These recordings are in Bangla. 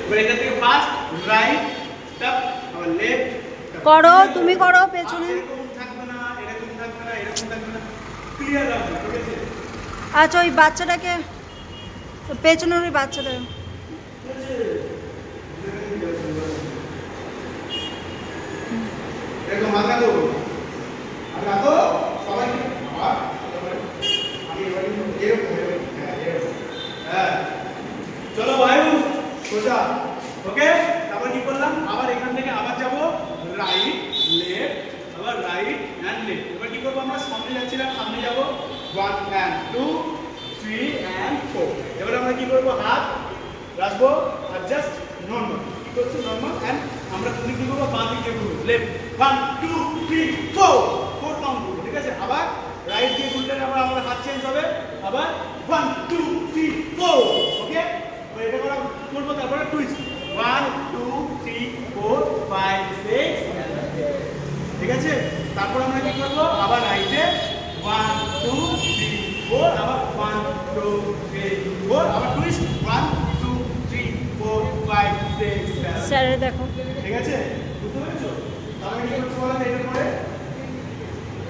এবার এখান থেকে ফার্স্ট রাইট স্টেপ আবার লেফট করো, তুমি করো পেছনে। এরকম থাকবে না, এরকম থাকবে না, এরকম থাকবে না, ক্লিয়ার রাখবে, ঠিক আছে? আচ্ছা ওই বাচ্চাটাকে পেছনের ওই বাচ্চাটা এরকম হাত রাখো, হাত রাখো সবাই। আবার আমি এরকম এরকম, হ্যাঁ চলো আয়ুষ সোজা, ওকে? তারপর কি করলাম, আবার এখান থেকে আবার যাব রাইট লেফট, আবার রাইট অ্যান্ড লেফট। এবার কি করবো, আমরা সামনে যাচ্ছিলাম, সামনে যাব 1 and 2 3 and 4। এবার আমরা কি করবো, হাত রাখবো আর জাস্ট নর্মাল, কি করছি নর্মাল, অ্যান্ড আমরা তুমি কি করবো, বাঁ দিকে ঘুরবো, লেফট 1 2 3 4 কাউন্ট করবো, ঠিক আছে? আবার রাইট দিয়ে ঘুরলে আবার আমাদের হাত চেঞ্জ হবে, আবার 1 2 3 4, ওকে? এটা করা করবো, তারপরে টুইস্ট 1 2 3 4 5 6, ঠিক আছে? তারপর আমরা কি করবো, আবার রাইটে 1 2 3 4, আবার 1 2 3 4, আবার টুইস্ট 1 2 3 4 5 6 7। স্যারের দেখো, ঠিক আছে? বুঝতে পেরেছো? তারপরে কি করছি বলো, এটার পরে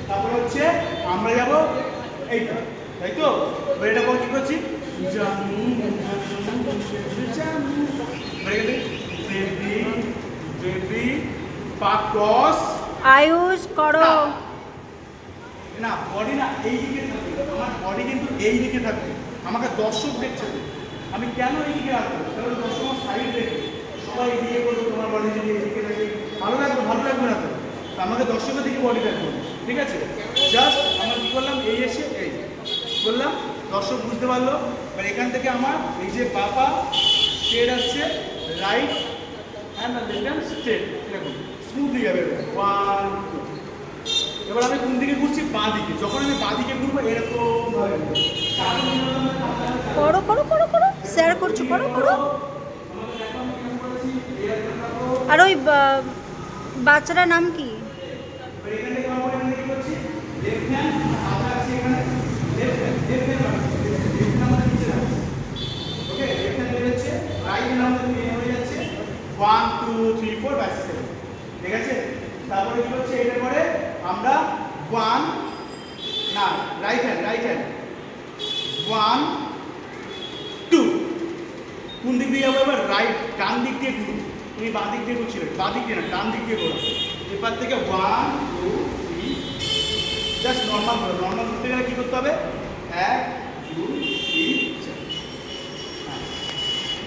তারপরে হচ্ছে আমরা যাব এইটা, তাই তো? এটা পরে কি করছি, জানু জানু, বেবি বেবি পাকস। আয়ুষ করো। না বডি না এই দিকে থাকবে, আমার বডি কিন্তু এই দিকে থাকবে, আমাকে দর্শক দেখছে তো, আমি কেন এই দিকে রাখবো, কারণ দর্শক আমার সাইড দেখবে, সবাই এদিকে করবো, তোমার বডি যদি এই দিকে থাকে ভালো লাগবে, ভালো লাগবে না তো? তো আমাকে দর্শকের দিকে বডি রাখবো, ঠিক আছে? জাস্ট আমরা কি করলাম, এই এসে এই বললাম, দর্শক বুঝতে পারলো। এবার এখান থেকে আমার এই যে বাপা স্ট্রেট আসছে, রাইট হ্যান্ড আর লেফট হ্যান্ড স্ট্রেট, এরকম স্মুথলি যাবে 1 2। এবার আমি কোন দিকে ঘুরছি, বাঁ দিকে, যখন আমি বাঁ দিকে ঘুরবো এরকম ভাবে করো করো করো করো, স্যার করছো, করো করো। আর ওই বাচ্চাটার নাম কি? এখান থেকে আমরা কি করছি, লেফট হ্যান্ড হাত আছে এখানে, লেফট হ্যান্ড লেফট হ্যান্ড আমরা নিচে রাখছি, ওকে? লেফট হ্যান্ড বেরোচ্ছে, রাইট হ্যান্ড আমাদের মেন হয়ে যাচ্ছে 1 2 3 4 5 6, ঠিক আছে? তারপরে কি হচ্ছে, এটার পরে আমরা 1 না রাইট হ্যান্ড 1 2, কোন দিক দিয়ে যাবো এবার, রাইট ডান দিক দিয়ে ঘুরবো, তুমি বাঁ দিক দিয়ে ঘুরছিলে, বাঁ দিক দিয়ে না ডান দিক দিয়ে ঘোরা, এবার থেকে 1 2 3, জাস্ট নর্মাল ঘোরা। নর্মাল ঘুরতে গেলে কি করতে হবে, 1 2